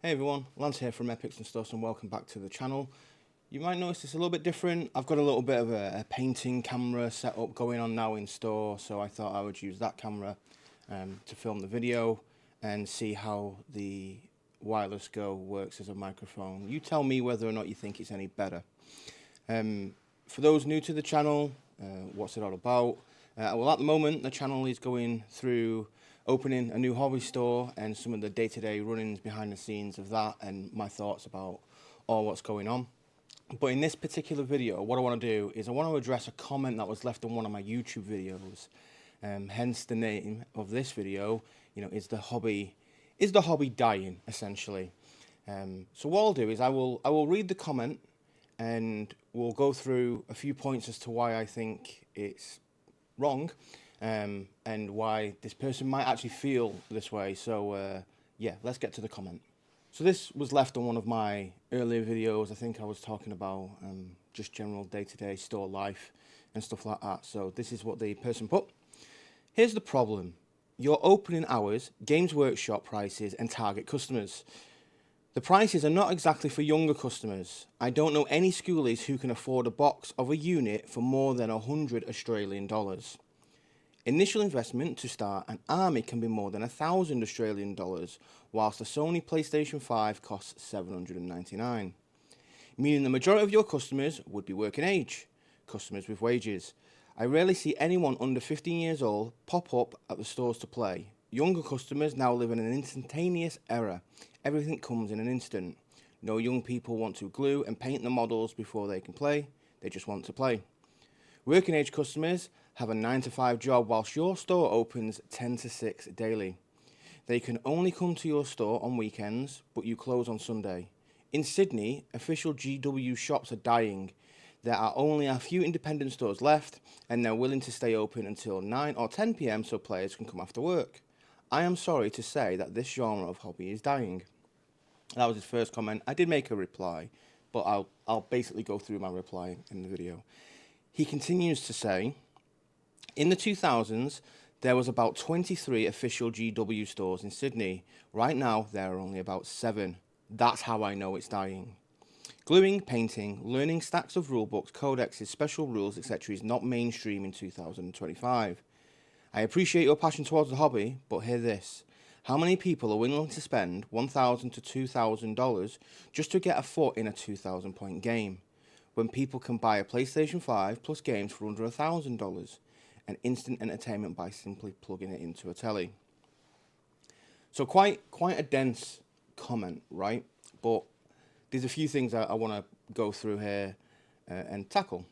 Hey everyone, Lance here from Epics'N'Stuffs and welcome back to the channel. You might notice it's a little bit different. I've got a little bit of a painting camera setup going on now in store, so I thought I would use that camera to film the video and see how the Wireless Go works as a microphone. You tell me whether or not you think it's any better. For those new to the channel, what's it all about? Well, at the moment the channel is going through opening a new hobby store and some of the day-to-day run-ins behind the scenes of that and my thoughts about all what's going on. But in this particular video, what I want to do is I want to address a comment that was left on one of my YouTube videos. Hence the name of this video, is the hobby dying, essentially. So what I'll do is I will read the comment and we'll go through a few points as to why I think it's wrong. And why this person might actually feel this way. So yeah, let's get to the comment. So this was left on one of my earlier videos. I think I was talking about just general day-to-day store life and stuff like that. So this is what the person put. Here's the problem. Your opening hours, Games Workshop prices and target customers. The prices are not exactly for younger customers. I don't know any schoolies who can afford a box of a unit for more than 100 Australian dollars. Initial investment to start an army can be more than 1,000 Australian dollars, whilst the Sony PlayStation 5 costs $799. Meaning the majority of your customers would be working age, customers with wages. I rarely see anyone under 15 years old pop up at the stores to play. Younger customers now live in an instantaneous era. Everything comes in an instant. No young people want to glue and paint the models before they can play. They just want to play. Working age customers have a 9-to-5 job whilst your store opens 10 to 6 daily. They can only come to your store on weekends, but you close on Sunday. In Sydney, official GW shops are dying. There are only a few independent stores left, and they're willing to stay open until 9 or 10 PM so players can come after work. I am sorry to say that this genre of hobby is dying. That was his first comment. I did make a reply, but I'll basically go through my reply in the video. He continues to say, in the 2000s, there was about 23 official GW stores in Sydney. Right now, there are only about 7. That's how I know it's dying. Gluing, painting, learning stacks of rulebooks, codexes, special rules, etc. is not mainstream in 2025. I appreciate your passion towards the hobby, but hear this. How many people are willing to spend $1,000 to $2,000 just to get a foot in a 2,000 point game, when people can buy a PlayStation 5 plus games for under $1,000? And instant entertainment by simply plugging it into a telly. So quite a dense comment, right? But there's a few things I want to go through here and tackle.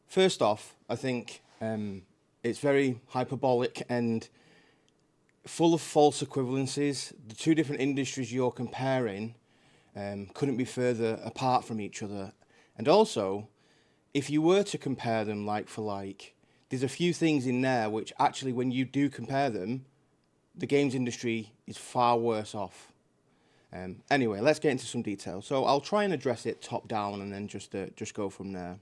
First off, I think it's very hyperbolic and full of false equivalencies. The two different industries you're comparing couldn't be further apart from each other. And also, if you were to compare them like for like, there's a few things in there which actually, when you do compare them, the games industry is far worse off. Anyway, let's get into some detail. So I'll try and address it top down and then just go from there.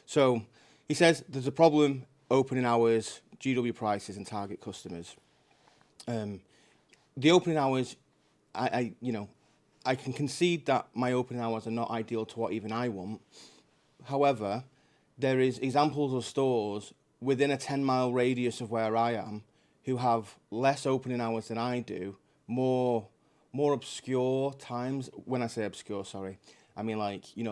So he says there's a problem, opening hours, GW prices and target customers. The opening hours, I can concede that my opening hours are not ideal to what even I want. However, there is examples of stores within a 10-mile radius of where I am who have less opening hours than I do, more obscure times. When I say obscure, sorry, I mean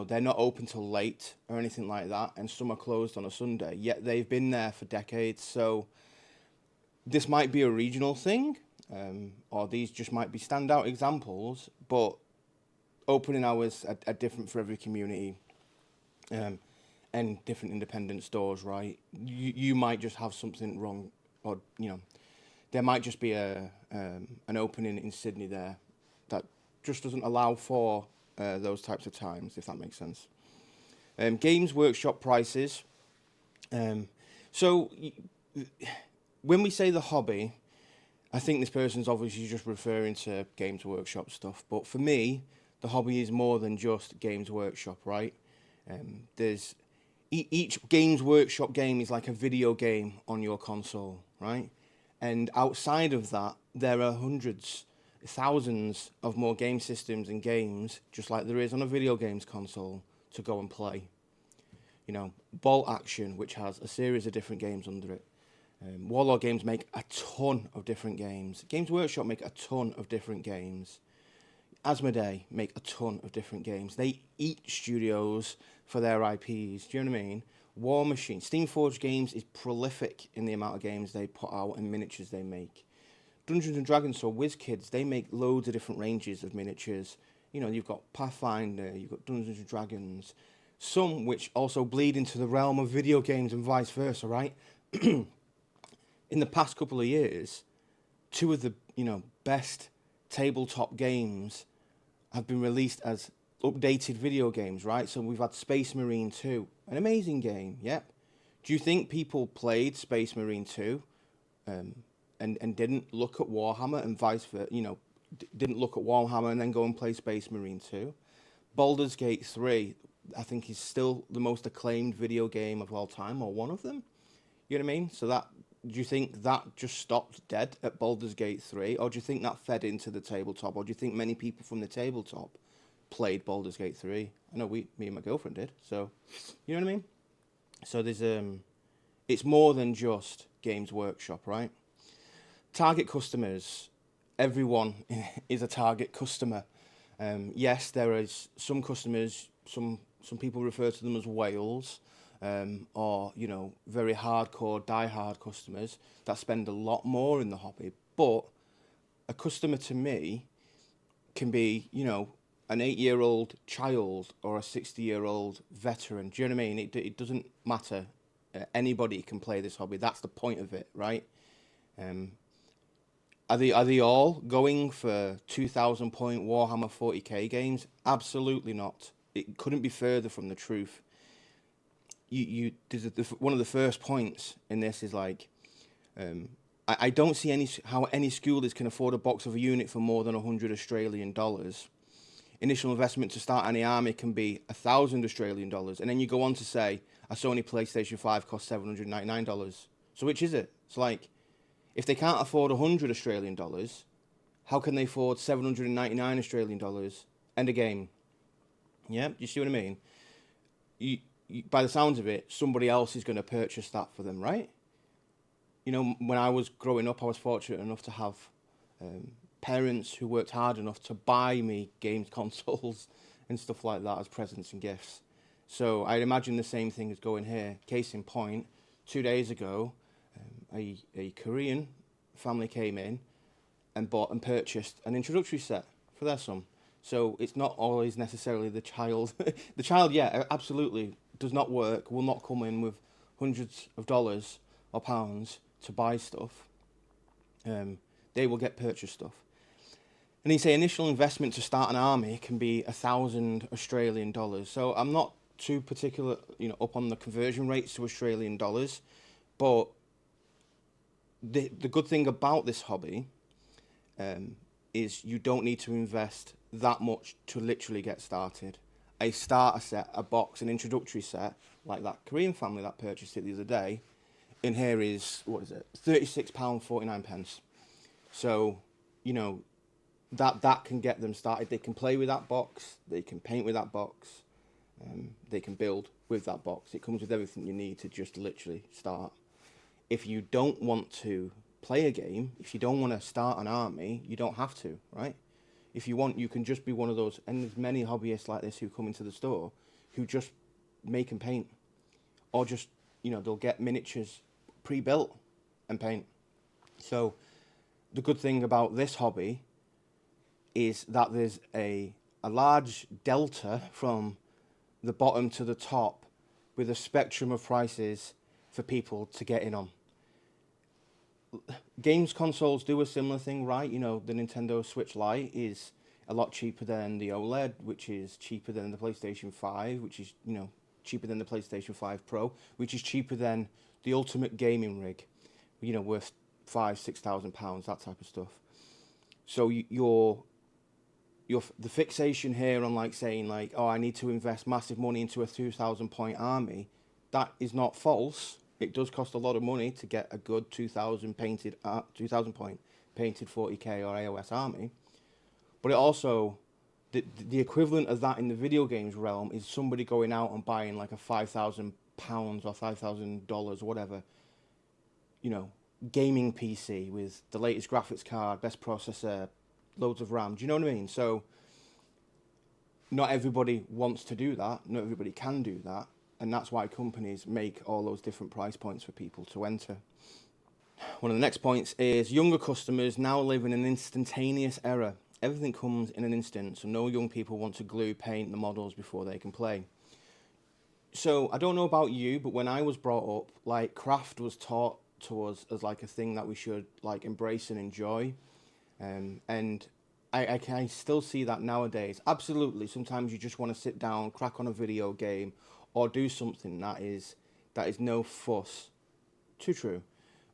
they're not open till late or anything like that, and some are closed on a Sunday, yet they've been there for decades. So this might be a regional thing, or these just might be standout examples, but opening hours are different for every community. And different independent stores, right? You might just have something wrong, or there might just be an opening in Sydney there that just doesn't allow for those types of times, if that makes sense. Games Workshop prices. So when we say the hobby, I think this person's obviously just referring to Games Workshop stuff, but for me, the hobby is more than just Games Workshop, right? There's each Games Workshop game is like a video game on your console, right? And outside of that, there are hundreds thousands of more game systems and games, just like there is on a video games console, to go and play. You know, Bolt Action, which has a series of different games under it. Warlord Games make a ton of different games. Games Workshop make a ton of different games. Asmodee make a ton of different games. They eat studios for their IPs. Do you know what I mean? War Machine, Steamforged Games is prolific in the amount of games they put out and miniatures they make. Dungeons and Dragons, so WizKids, they make loads of different ranges of miniatures. You know, you've got Pathfinder, you've got Dungeons and Dragons, some which also bleed into the realm of video games and vice versa, right? In the past couple of years, two of the, you know, best tabletop games have been released as updated video games, right? So we've had Space Marine 2, an amazing game, yep. Do you think people played Space Marine 2 and didn't look at Warhammer and vice versa, you know, didn't look at Warhammer and then go and play Space Marine 2? Baldur's Gate 3, I think, is still the most acclaimed video game of all time, or one of them. You know what I mean? So that, do you think that just stopped dead at Baldur's Gate 3? Or do you think that fed into the tabletop? Or do you think many people from the tabletop played Baldur's Gate 3? I know me and my girlfriend did. So, you know what I mean? So there's, it's more than just Games Workshop, right? Target customers. Everyone is a target customer. Yes, there is some customers, some people refer to them as whales, or, you know, very hardcore, die-hard customers that spend a lot more in the hobby. But a customer to me can be, you know, an 8-year-old child or a 60-year-old veteran. Do you know what I mean? It doesn't matter. Anybody can play this hobby. That's the point of it, right? Are they all going for 2,000 point Warhammer 40k games? Absolutely not. It couldn't be further from the truth. One of the first points in this is like, I don't see how any schoolers can afford a box of a unit for more than $100 Australian. Initial investment to start any army can be $1,000 Australian, and then you go on to say a Sony PlayStation 5 costs $799. So which is it? It's like, if they can't afford $100 Australian, how can they afford $799 Australian and a game? Yeah, you see what I mean? You, by the sounds of it, somebody else is going to purchase that for them, right? You know, when I was growing up, I was fortunate enough to have parents who worked hard enough to buy me games consoles and stuff like that as presents and gifts. So I'd imagine the same thing is going here. Case in point, 2 days ago, a Korean family came in and bought and purchased an introductory set for their son. So it's not always necessarily the child. The child, yeah, absolutely does not work, will not come in with hundreds of dollars or pounds to buy stuff. They will get purchase stuff. And he say initial investment to start an army can be $1,000 Australian. So I'm not too particular, you know, up on the conversion rates to Australian dollars, but the good thing about this hobby is you don't need to invest that much to literally get started. A starter set, a box, an introductory set, like that Korean family that purchased it the other day, in here is, what is it, £36.49. So, you know, that can get them started. They can play with that box, they can paint with that box, they can build with that box. It comes with everything you need to just literally start. If you don't want to play a game, if you don't want to start an army, you don't have to, right? If you want, you can just be one of those, and there's many hobbyists like this who come into the store who just make and paint. Or just, you know, they'll get miniatures pre-built and paint. So the good thing about this hobby is that there's a large delta from the bottom to the top with a spectrum of prices for people to get in on. Games consoles do a similar thing, right? You know, the Nintendo Switch Lite is a lot cheaper than the OLED, which is cheaper than the PlayStation 5, which is, you know, cheaper than the PlayStation 5 Pro, which is cheaper than the ultimate gaming rig, you know, worth £5,000-6,000, that type of stuff. So the fixation here on like saying like, oh, I need to invest massive money into a 2,000 point army, that is not false. It does cost a lot of money to get a good 2,000 point painted 40k or AOS army, But it also, the equivalent of that in the video games realm is somebody going out and buying like a £5,000 or $5,000 or whatever, you know, gaming PC with the latest graphics card, best processor, loads of RAM. Do you know what I mean? So not everybody wants to do that. Not everybody can do that. And that's why companies make all those different price points for people to enter. One of the next points is younger customers now live in an instantaneous era. Everything comes in an instant, so no young people want to glue, paint the models before they can play. So I don't know about you, but when I was brought up, like, craft was taught to us as like a thing that we should like embrace and enjoy. And I still see that nowadays. Absolutely, sometimes you just want to sit down, crack on a video game, or do something that is no fuss. Too true.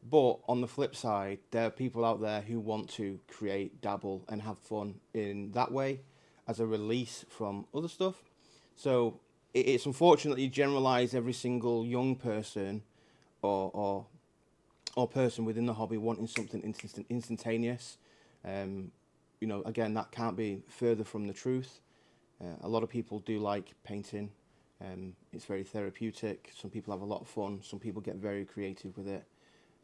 But on the flip side, there are people out there who want to create, dabble, and have fun in that way as a release from other stuff. So it's unfortunately you generalize every single young person or person within the hobby wanting something instantaneous. You know, again, that can't be further from the truth. A lot of people do like painting. It's very therapeutic. Some people have a lot of fun. Some people get very creative with it.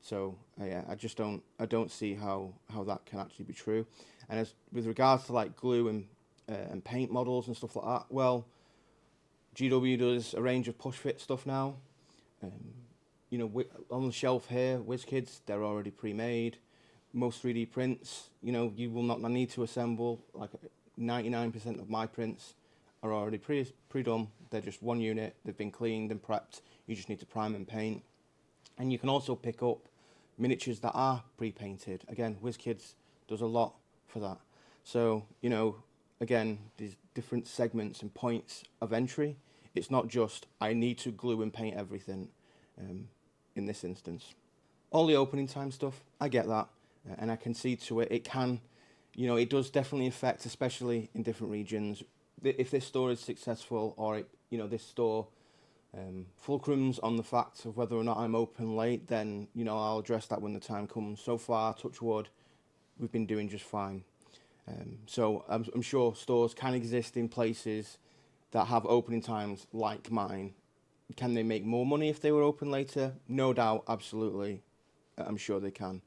So yeah, I don't see how that can actually be true. And as with regards to like glue and paint models and stuff like that, well, GW does a range of push fit stuff now. You know, on the shelf here, WizKids, they're already pre-made. Most 3D prints, you know, you will not need to assemble. Like 99% of my prints are already pre-done. They're just one unit. They've been cleaned and prepped. You just need to prime and paint. And you can also pick up miniatures that are pre-painted. Again, WizKids does a lot for that. So, you know, again, these different segments and points of entry. It's not just, I need to glue and paint everything in this instance. All the opening time stuff, I get that. And I can see to it, it can, you know, it does definitely affect, especially in different regions. If this store is successful, or, it, you know, this store fulcrums on the fact of whether or not I'm open late, then, you know, I'll address that when the time comes. So far, touch wood, we've been doing just fine. So I'm sure stores can exist in places that have opening times like mine. Can they make more money if they were open later? No doubt, absolutely. I'm sure they can.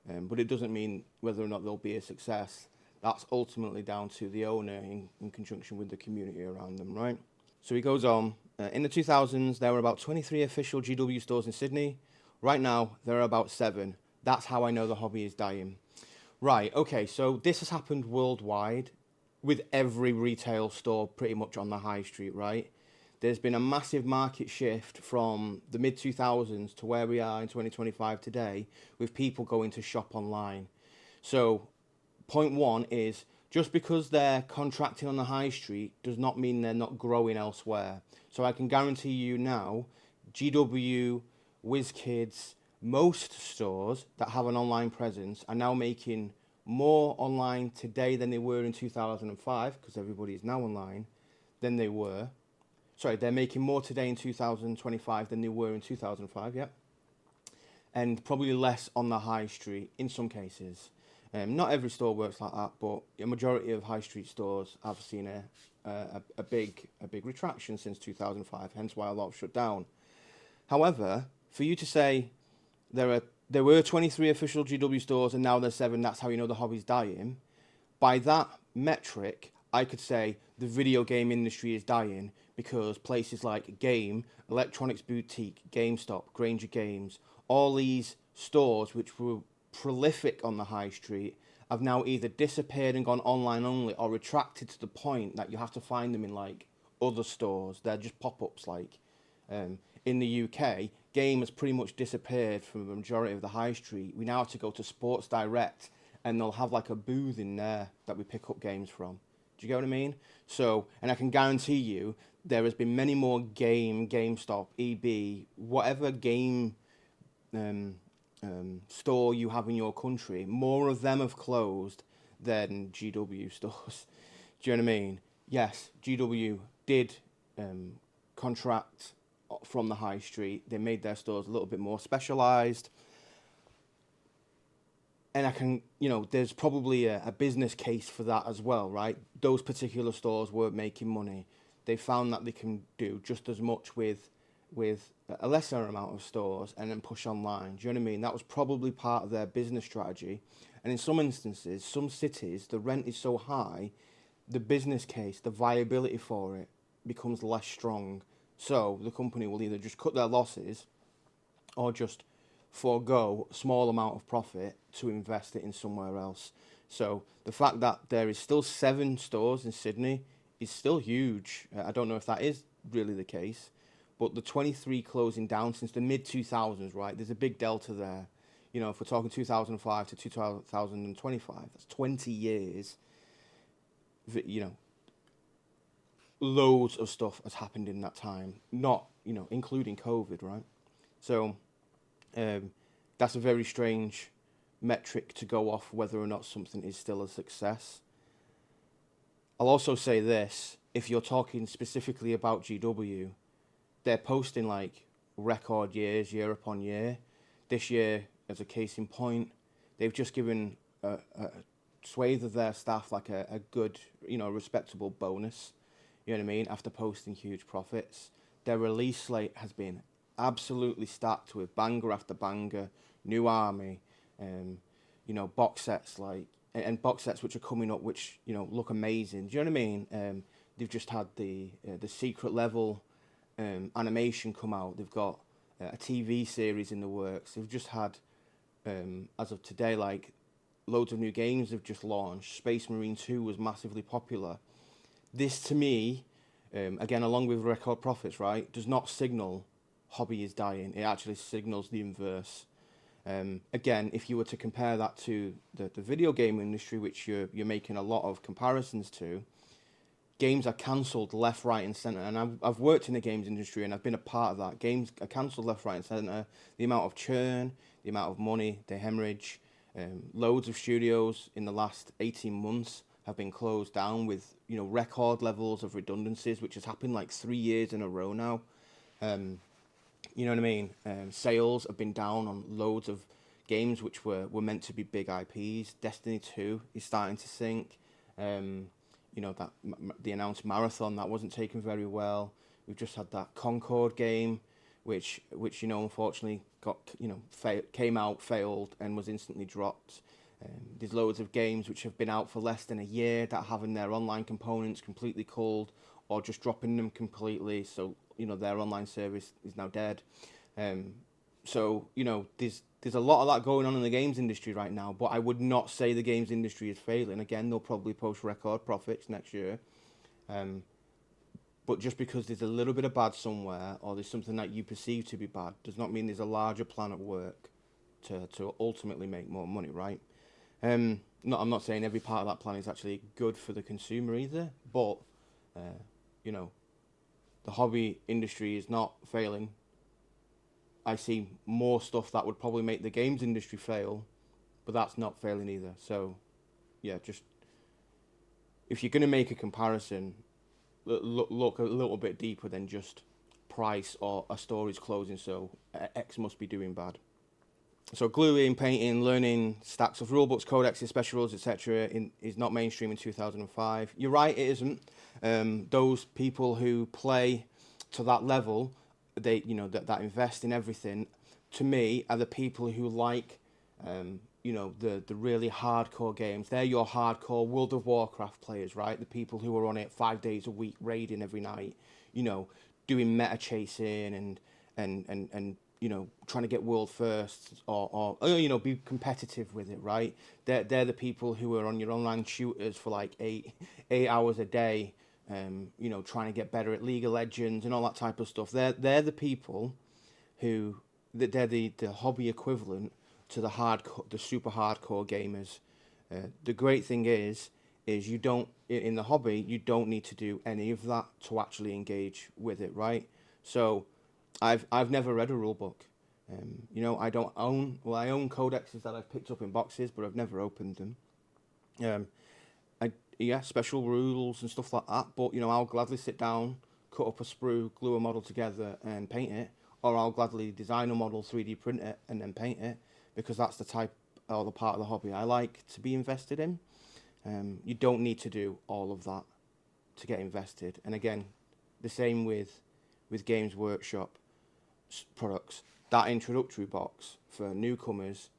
But it doesn't mean whether or not they'll be a success. That's ultimately down to the owner in conjunction with the community around them, right? So he goes on. In the 2000s, there were about 23 official GW stores in Sydney. Right now, there are about 7. That's how I know the hobby is dying. Right, okay, so this has happened worldwide with every retail store pretty much on the high street, right? There's been a massive market shift from the mid-2000s to where we are in 2025 today with people going to shop online. So point one is, just because they're contracting on the high street does not mean they're not growing elsewhere. So I can guarantee you now, GW, WizKids, most stores that have an online presence are now making more online today than they were in 2005, because everybody is now online, than they were. Sorry, they're making more today in 2025 than they were in 2005, yeah. And probably less on the high street in some cases. Not every store works like that, but a majority of high street stores have seen a big retraction since 2005, hence why a lot have shut down. However, for you to say there were 23 official GW stores and now there's 7, that's how you know the hobby's dying, by that metric, I could say the video game industry is dying because places like Game, Electronics Boutique, GameStop, Granger Games, all these stores which were prolific on the high street have now either disappeared and gone online only, or retracted to the point that you have to find them in like other stores. They're just pop-ups. Like in the UK, Game has pretty much disappeared from the majority of the high street. We now have to go to Sports Direct and they'll have like a booth in there that we pick up games from. Do you get what I mean? So, and I can guarantee you there has been many more GameStop, EB, whatever game store you have in your country, more of them have closed than GW stores. Do you know what I mean? Yes, GW did contract from the high street. They made their stores a little bit more specialised. and I can, you know, there's probably a business case for that as well, right? Those particular stores weren't making money. They found that they can do just as much with a lesser amount of stores and then push online. Do you know what I mean? That was probably part of their business strategy. And in some instances, some cities, the rent is so high, the business case, the viability for it becomes less strong. So the company will either just cut their losses or just forego a small amount of profit to invest it in somewhere else. So the fact that there is still 7 stores in Sydney is still huge. I don't know if that is really the case, but the 23 closing down since the mid-2000s, right? There's a big delta there. You know, if we're talking 2005 to 2025, that's 20 years. You know, loads of stuff has happened in that time, not, you know, including COVID, right? So that's a very strange metric to go off whether or not something is still a success. I'll also say this, if you're talking specifically about GW, they're posting like record years, year upon year. This year, as a case in point, they've just given a swathe of their staff like a good, you know, respectable bonus, you know what I mean, after posting huge profits. Their release slate has been absolutely stacked with banger after banger, new army, you know, box sets like, and box sets which are coming up which, you know, look amazing. Do you know what I mean? They've just had the secret level animation come out. They've got a TV series in the works. They've just had, as of today, like loads of new games have just launched. Space Marine 2 was massively popular. This to me, again, along with record profits, right, does not signal hobby is dying. It actually signals the inverse. Again, if you were to compare that to the video game industry, which you're making a lot of comparisons to, games are cancelled left, right and centre. And I've worked in the games industry and I've been a part of that. Games are cancelled left, right and centre. The amount of churn, the amount of money, the hemorrhage, loads of studios in the last 18 months have been closed down with, you know, record levels of redundancies, which has happened like 3 years in a row now. You know what I mean? Sales have been down on loads of games which were meant to be big IPs. Destiny 2 is starting to sink. You know, that the announced Marathon, that wasn't taken very well. We've just had that Concord game, which you know, unfortunately got, you know, came out, failed, and was instantly dropped. There's loads of games which have been out for less than a year that are having their online components completely culled or just dropping them completely. So, you know, their online service is now dead. So, you know, there's a lot of that going on in the games industry right now, but I would not say the games industry is failing. Again, they'll probably post record profits next year. But just because there's a little bit of bad somewhere, or there's something that you perceive to be bad, does not mean there's a larger plan at work to ultimately make more money, right? I'm not saying every part of that plan is actually good for the consumer either, but, you know, the hobby industry is not failing. I see more stuff that would probably make the games industry fail, but that's not failing either. So, yeah, just if you're going to make a comparison, look a little bit deeper than just price or a store is closing, so X must be doing bad. So gluing, painting, learning stacks of rulebooks, codexes, special rules, etc. is not mainstream in 2005. You're right, it isn't. Those people who play to that level, they, you know, that invest in everything, to me, are the people who like, you know, the really hardcore games. They're your hardcore World of Warcraft players, right? The people who are on it 5 days a week, raiding every night, you know, doing meta chasing and you know, trying to get world first or you know, be competitive with it, right? They're the people who are on your online shooters for like eight hours a day, you know, trying to get better at League of Legends and all that type of stuff. They're the people who, they're the hobby equivalent to the super hardcore gamers. The great thing is you don't, in the hobby, you don't need to do any of that to actually engage with it, right? So I've never read a rule book. You know, I own codexes that I've picked up in boxes, but I've never opened them. Yeah, special rules and stuff like that, but, you know, I'll gladly sit down, cut up a sprue, glue a model together and paint it, or I'll gladly design a model, 3D print it and then paint it, because that's the type or the part of the hobby I like to be invested in. You don't need to do all of that to get invested. And again, the same with Games Workshop products. That introductory box for newcomers,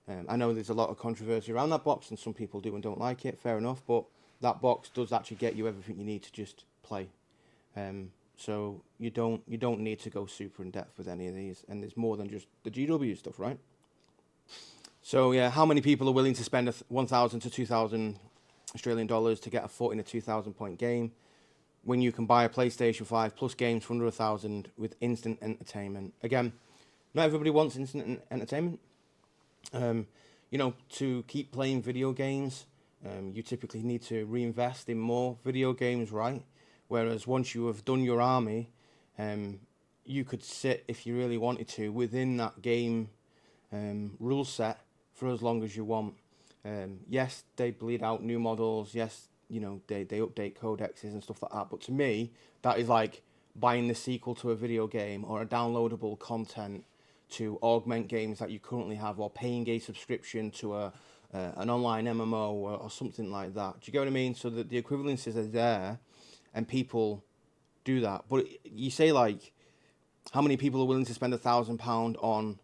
I know there's a lot of controversy around that box, and some people do and don't like it, fair enough, but that box does actually get you everything you need to just play. So you don't need to go super in depth with any of these, and there's more than just the GW stuff, right? So yeah, how many people are willing to spend 1,000 to 2,000 Australian dollars to get a foot in a 2,000 point game when you can buy a PlayStation 5 plus games for under 1,000 with instant entertainment? Again, not everybody wants instant entertainment. You know, to keep playing video games, you typically need to reinvest in more video games, right? Whereas once you have done your army, you could sit, if you really wanted to, within that game rule set for as long as you want. Yes, they bleed out new models. Yes, you know, they update codexes and stuff like that. But to me, that is like buying the sequel to a video game or a downloadable content to augment games that you currently have, or paying a subscription to an online MMO or something like that. Do you get what I mean? So that the equivalences are there, and people do that. But you say, like, how many people are willing to spend £1,000 on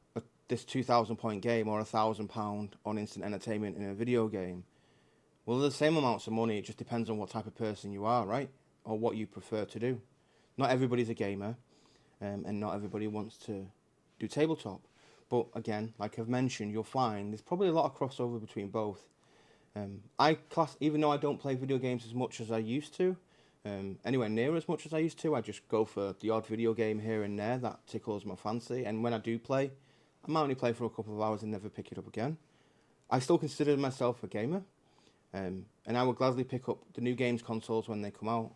this 2,000 point game, or £1,000 on instant entertainment in a video game? Well, they're the same amounts of money. It just depends on what type of person you are, right? Or what you prefer to do. Not everybody's a gamer, and not everybody wants to do tabletop. But again, like I've mentioned, you'll find there's probably a lot of crossover between both. Even though I don't play video games as much as I used to, anywhere near as much as I used to, I just go for the odd video game here and there that tickles my fancy. And when I do play, I might only play for a couple of hours and never pick it up again. I still consider myself a gamer, and I will gladly pick up the new games consoles when they come out,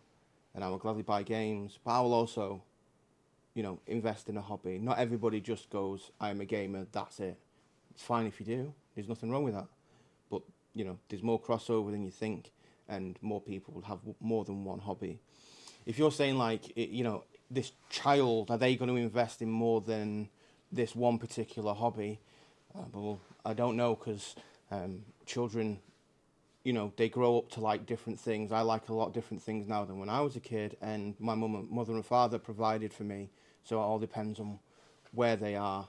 and I will gladly buy games, but I will also, you know, invest in a hobby. Not everybody just goes, I'm a gamer, that's it. It's fine if you do. There's nothing wrong with that. But, you know, there's more crossover than you think, and more people have more than one hobby. If you're saying, like, you know, this child, are they going to invest in more than this one particular hobby? Well, I don't know, because children, you know, they grow up to like different things. I like a lot of different things now than when I was a kid, and my mother and father provided for me. So it all depends on where they are,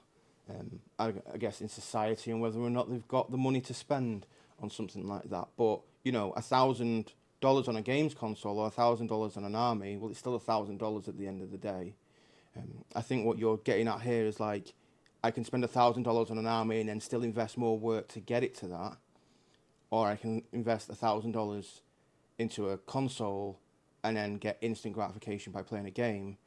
I guess, in society, and whether or not they've got the money to spend on something like that. But, you know, $1,000 on a games console or $1,000 on an army, well, it's still $1,000 at the end of the day. I think what you're getting at here is, like, I can spend $1,000 on an army and then still invest more work to get it to that, or I can invest $1,000 into a console and then get instant gratification by playing a game.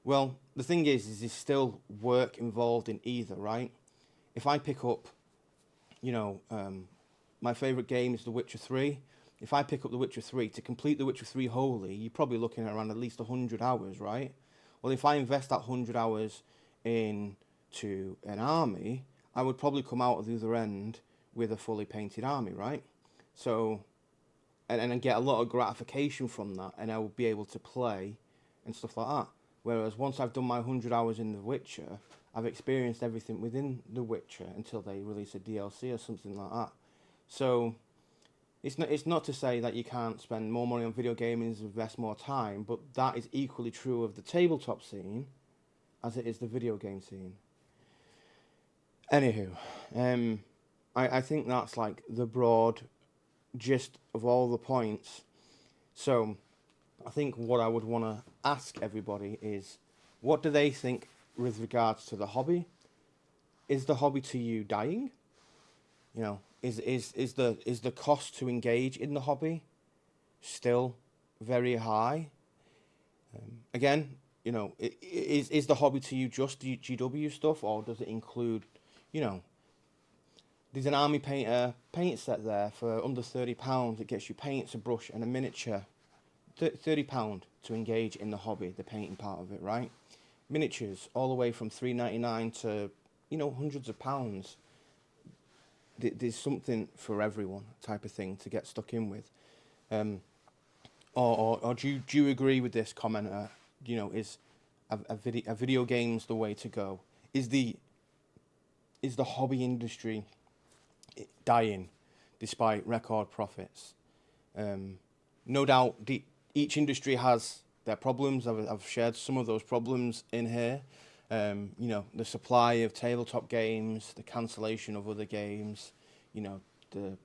Well, the thing is there's still work involved in either, right? If I pick up, you know, my favourite game is The Witcher 3. If I pick up The Witcher 3, to complete The Witcher 3 wholly, you're probably looking at around at least 100 hours, right? Well, if I invest that 100 hours into an army, I would probably come out of the other end with a fully painted army, right? So, and get a lot of gratification from that, and I will be able to play and stuff like that. Whereas once I've done my 100 hours in The Witcher, I've experienced everything within The Witcher until they release a DLC or something like that. So it's not to say that you can't spend more money on video gaming and invest more time, but that is equally true of the tabletop scene as it is the video game scene. Anywho, I think that's like the broad gist of all the points. So I think what I would want to ask everybody is, what do they think with regards to the hobby? Is the hobby to you dying? You know, is the cost to engage in the hobby still very high? Again, you know, is the hobby to you just the GW stuff, or does it include, you know, there's an army painter paint set there for under £30. It gets you paints, a brush and a miniature. £30 to engage in the hobby, the painting part of it, right? Miniatures all the way from $3.99 to, you know, hundreds of pounds. There's something for everyone, type of thing to get stuck in with. Or do you agree with this commenter? You know, is a video game's the way to go? Is the hobby industry dying despite record profits. No doubt each industry has their problems. I've shared some of those problems in here. You know, the supply of tabletop games, the cancellation of other games, you know, the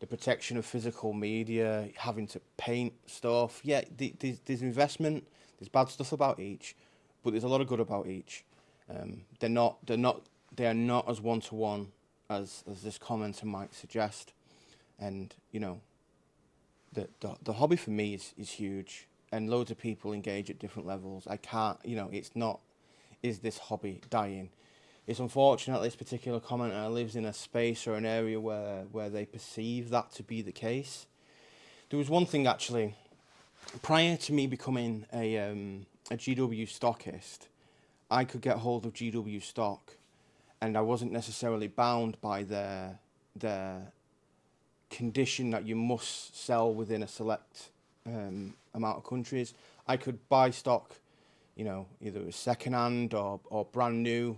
protection of physical media, having to paint stuff. Yeah, there's investment, there's bad stuff about each, but there's a lot of good about each. They are not as one-to-one as this commenter might suggest. And, you know, the hobby for me is huge, and loads of people engage at different levels. I can't, you know, it's not, is this hobby dying? It's unfortunate this particular commenter lives in a space or an area where they perceive that to be the case. There was one thing actually, prior to me becoming a GW stockist, I could get hold of GW stock, and I wasn't necessarily bound by their condition that you must sell within a select amount of countries. I could buy stock, you know, either second-hand or brand new,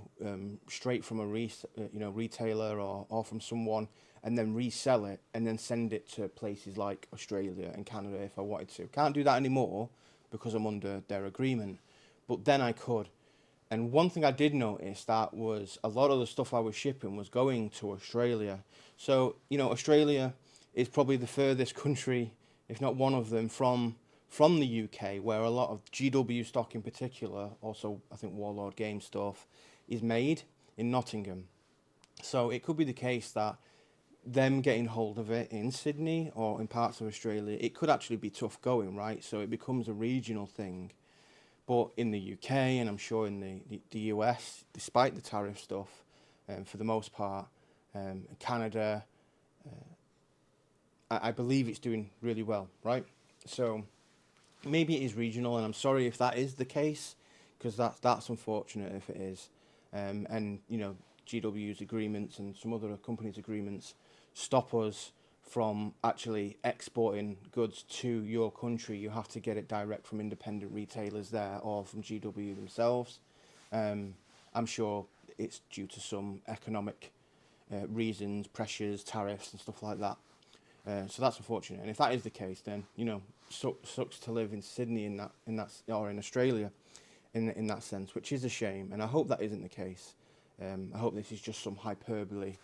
straight from a retailer or from someone, and then resell it and then send it to places like Australia and Canada if I wanted to. Can't do that anymore because I'm under their agreement, but then I could. And one thing I did notice that was a lot of the stuff I was shipping was going to Australia. So, you know, Australia is probably the furthest country, if not one of them, from the UK, where a lot of GW stock in particular, also I think Warlord Game stuff, is made in Nottingham. So it could be the case that them getting hold of it in Sydney or in parts of Australia, it could actually be tough going, right? So it becomes a regional thing. But in the UK, and I'm sure in the US, despite the tariff stuff, for the most part, Canada, I believe it's doing really well, right? So maybe it is regional, and I'm sorry if that is the case, because that's unfortunate if it is. And, you know, GW's agreements and some other companies' agreements stop us from actually exporting goods to your country. You have to get it direct from independent retailers there or from GW themselves. I'm sure it's due to some economic reasons, pressures, tariffs and stuff like that. So that's unfortunate. And if that is the case, then, you know, sucks to live in Sydney in that or in Australia in that sense, which is a shame. And I hope that isn't the case. I hope this is just some hyperbole.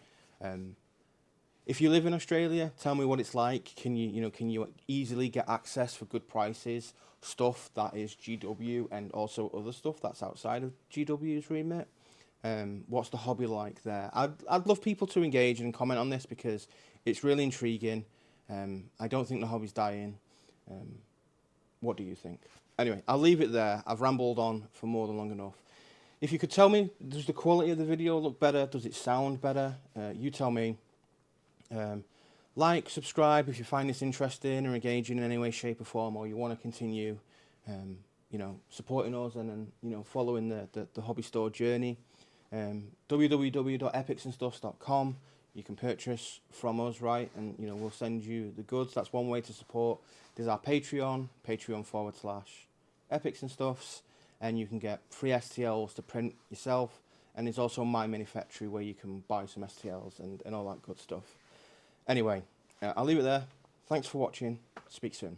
If you live in Australia, tell me what it's like. Can you easily get access for good prices, stuff that is GW and also other stuff that's outside of GW's remit? What's the hobby like there? I'd love people to engage and comment on this because it's really intriguing. I don't think the hobby's dying. What do you think? Anyway, I'll leave it there. I've rambled on for more than long enough. If you could tell me, does the quality of the video look better? Does it sound better? You tell me. Like, subscribe if you find this interesting or engaging in any way, shape or form, or you want to continue, you know, supporting us and you know, following the hobby store journey. www.Epics'N'Stuffs.com. You can purchase from us, right? And, you know, we'll send you the goods. That's one way to support. There's our Patreon, Patreon/Epics'N'Stuffs, and you can get free STLs to print yourself. And there's also My Mini Factory where you can buy some STLs and all that good stuff. Anyway, I'll leave it there. Thanks for watching. Speak soon.